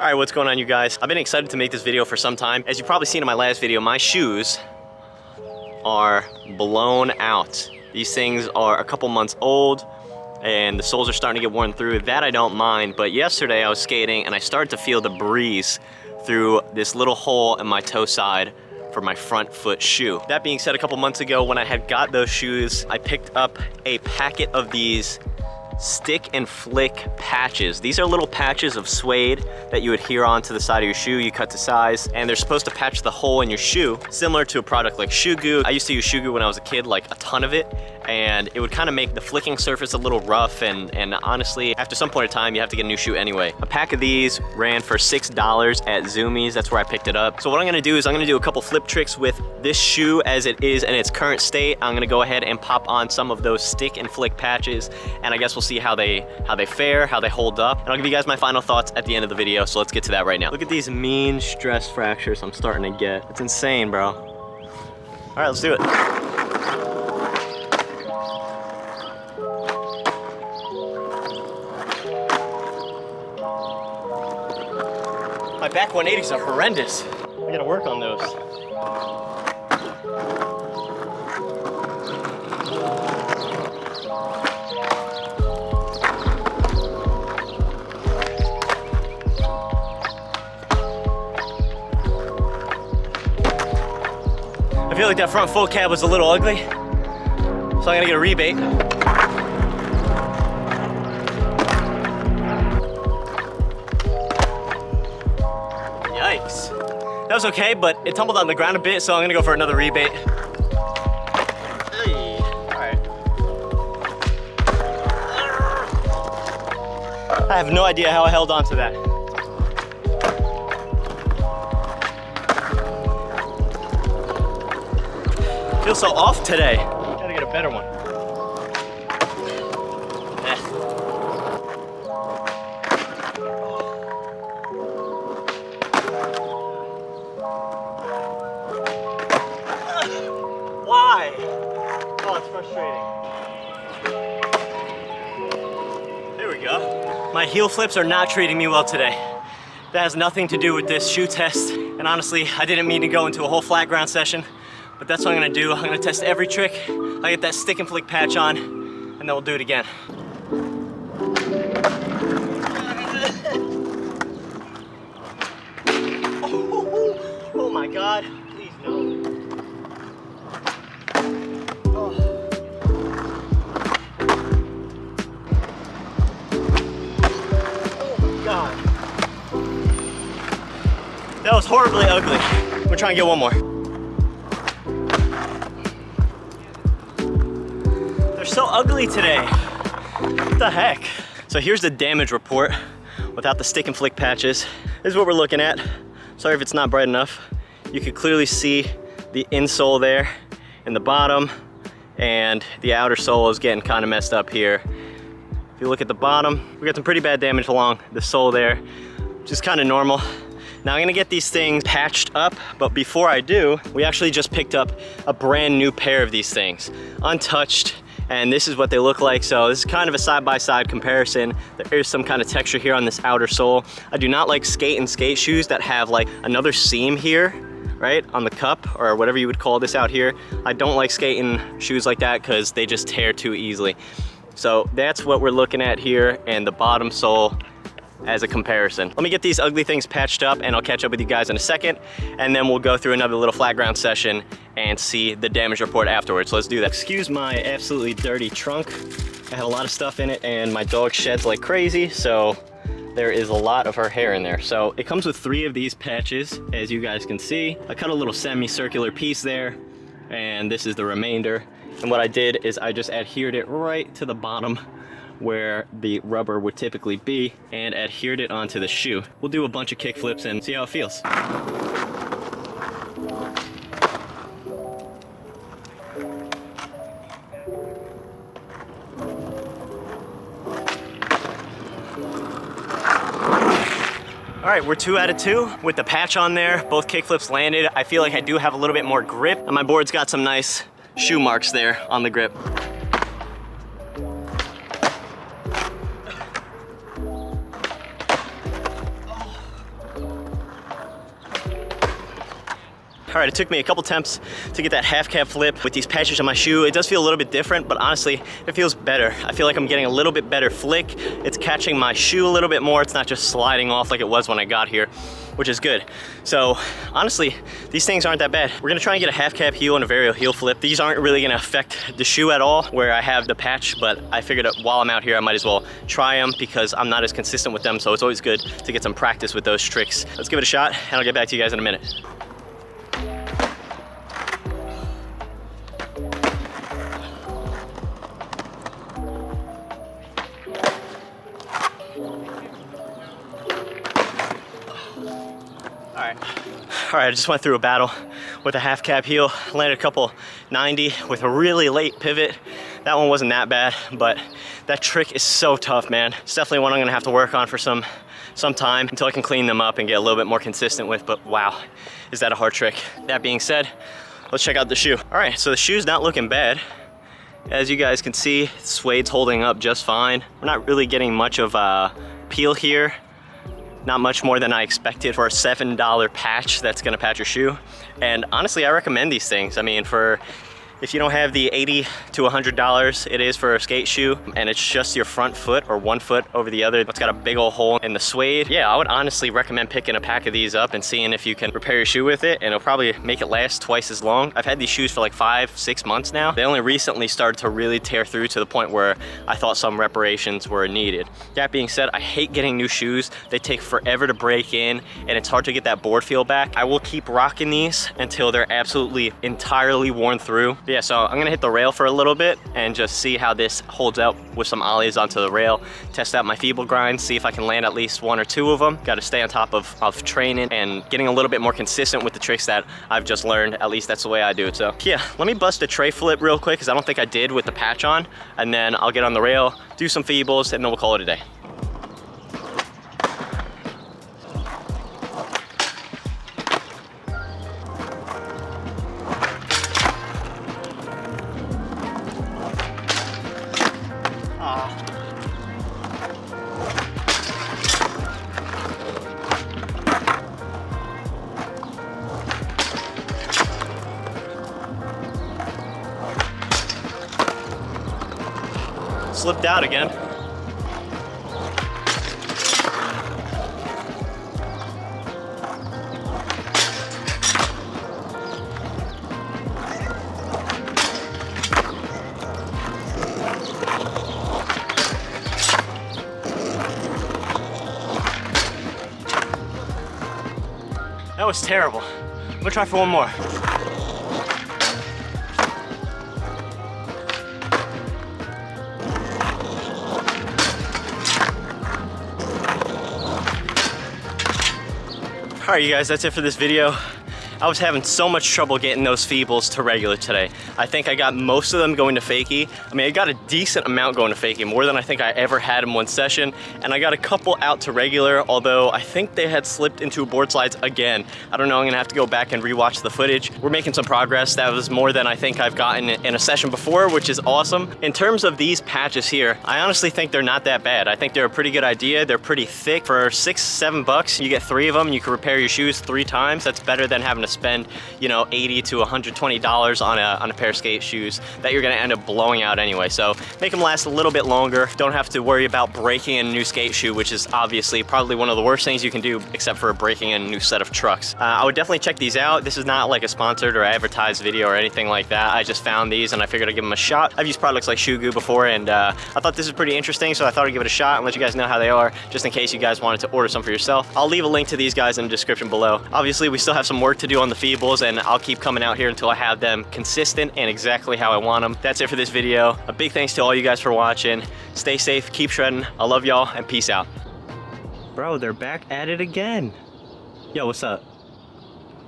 All right, what's going on, you guys? I've been excited to make this video for some time. As you've probably seen in my last video, my shoes are blown out. These things are a couple months old and the soles are starting to get worn through. That I don't mind, but yesterday I was skating and I started to feel the breeze through this little hole in my toe side for my front foot shoe. That being said, a couple months ago when I had got those shoes, I picked up a packet of these stick and flick patches. These are little patches of suede that you adhere onto the side of your shoe. You cut to size and they're supposed to patch the hole in your shoe, similar to a product like Shoe Goo. I used to use Shoe Goo when I was a kid, like a ton of it, and it would kind of make the flicking surface a little rough, and honestly, after some point in time, you have to get a new shoe anyway. A pack of these ran for $6 at Zumiez. That's where I picked it up. So what I'm gonna do is I'm gonna do a couple flip tricks with this shoe as it is in its current state. I'm gonna go ahead and pop on some of those stick and flick patches, and I guess we'll see how they fare, how they hold up. And I'll give you guys my final thoughts at the end of the video, so let's get to that right now. Look at these mean stress fractures I'm starting to get. It's insane, bro. All right, let's do it. My back 180s are horrendous. I gotta work on those. I feel like that front full cab was a little ugly, so I'm gonna get a rebate. Yikes. That was okay, but it tumbled on the ground a bit, so I'm gonna go for another rebate. Hey. All right. I have no idea how I held on to that. Feels so off today. Gotta get a better one. Why? Oh, it's frustrating. There we go. My heel flips are not treating me well today. That has nothing to do with this shoe test. And honestly, I didn't mean to go into a whole flat ground session, but that's what I'm gonna do. I'm gonna test every trick. I get that stick and flick patch on, and then we'll do it again. Oh my God, please no. God. That was horribly ugly. We're trying to get one more. They're so ugly today. What the heck? So here's the damage report without the stick and flick patches. This is what we're looking at. Sorry if it's not bright enough. You can clearly see the insole there in the bottom, and the outer sole is getting kind of messed up here. If you look at the bottom, we got some pretty bad damage along the sole there, which is kind of normal. Now I'm gonna get these things patched up, but before I do, we actually just picked up a brand new pair of these things, untouched, and this is what they look like. So this is kind of a side-by-side comparison. There is some kind of texture here on this outer sole. I do not like skate shoes that have like another seam here, right, on the cup, or whatever you would call this out here. I don't like skating shoes like that because they just tear too easily. So that's what we're looking at here, and the bottom sole as a comparison. Let me get these ugly things patched up and I'll catch up with you guys in a second, and then we'll go through another little flat ground session and see the damage report afterwards. So let's do that. Excuse my absolutely dirty trunk. I have a lot of stuff in it and my dog sheds like crazy, so there is a lot of her hair in there. So it comes with 3 of these patches, as you guys can see. I cut a little semicircular piece there, and this is the remainder. And what I did is I just adhered it right to the bottom where the rubber would typically be, and adhered it onto the shoe. We'll do a bunch of kick flips and see how it feels. All right, we're 2 out of 2 with the patch on there. Both kick flips landed. I feel like I do have a little bit more grip, and my board's got some nice shoe marks there on the grip. All right, it took me a couple attempts to get that half cab flip with these patches on my shoe. It does feel a little bit different, but honestly, it feels better. I feel like I'm getting a little bit better flick. It's catching my shoe a little bit more. It's not just sliding off like it was when I got here, which is good. So honestly, these things aren't that bad. We're gonna try and get a half cab heel and a varial heel flip. These aren't really gonna affect the shoe at all where I have the patch, but I figured that while I'm out here, I might as well try them because I'm not as consistent with them. So it's always good to get some practice with those tricks. Let's give it a shot and I'll get back to you guys in a minute. All right, I just went through a battle with a half cab heel, landed a couple 90 with a really late pivot. That one wasn't that bad, but that trick is so tough, man. It's definitely one I'm gonna have to work on for some time until I can clean them up and get a little bit more consistent with, but wow, is that a hard trick. That being said, let's check out the shoe. All right, so the shoe's not looking bad. As you guys can see, suede's holding up just fine. We're not really getting much of a peel here. Not much more than I expected for a $7 patch that's gonna patch your shoe. And honestly, I recommend these things. I mean, if you don't have the $80 to $100 it is for a skate shoe, and it's just your front foot or one foot over the other, it's got a big old hole in the suede. Yeah, I would honestly recommend picking a pack of these up and seeing if you can repair your shoe with it, and it'll probably make it last twice as long. I've had these shoes for like 5-6 months now. They only recently started to really tear through to the point where I thought some reparations were needed. That being said, I hate getting new shoes. They take forever to break in, and it's hard to get that board feel back. I will keep rocking these until they're absolutely entirely worn through. Yeah, so I'm gonna hit the rail for a little bit and just see how this holds up with some ollies onto the rail, test out my feeble grinds, see if I can land at least 1 or 2 of them. Got to stay on top of training and getting a little bit more consistent with the tricks that I've just learned. At least that's the way I do it. So yeah, let me bust a tray flip real quick because I don't think I did with the patch on, and then I'll get on the rail, do some feebles, and then we'll call it a day. Slipped out again. That was terrible. I'm gonna try for one more. All right, you guys, that's it for this video. I was having so much trouble getting those feebles to regular today. I think I got most of them going to fakie. I mean, I got a decent amount going to fakie, more than I think I ever had in one session. And I got a couple out to regular, although I think they had slipped into board slides again. I don't know, I'm gonna have to go back and rewatch the footage. We're making some progress. That was more than I think I've gotten in a session before, which is awesome. In terms of these patches here, I honestly think they're not that bad. I think they're a pretty good idea. They're pretty thick. For $6-7 bucks, you get 3 of them. You can repair your shoes 3 times. That's better than having to spend, you know, $80 to $120 on a pair of skate shoes that you're gonna end up blowing out anyway. So make them last a little bit longer. Don't have to worry about breaking a new skate shoe, which is obviously probably one of the worst things you can do, except for breaking a new set of trucks. I would definitely check these out. This is not like a sponsored or advertised video or anything like that. I just found these and I figured I'd give them a shot. I've used products like Shoe Goo before, and I thought this was pretty interesting, so I thought I'd give it a shot and let you guys know how they are, just in case you guys wanted to order some for yourself. I'll leave a link to these guys in the description below. Obviously, we still have some work to do on the feebles, and I'll keep coming out here until I have them consistent and exactly how I want them. That's it for this video. A big thanks to all you guys for watching. Stay safe, keep shredding. I love y'all, and peace out. Bro, they're back at it again. Yo, what's up?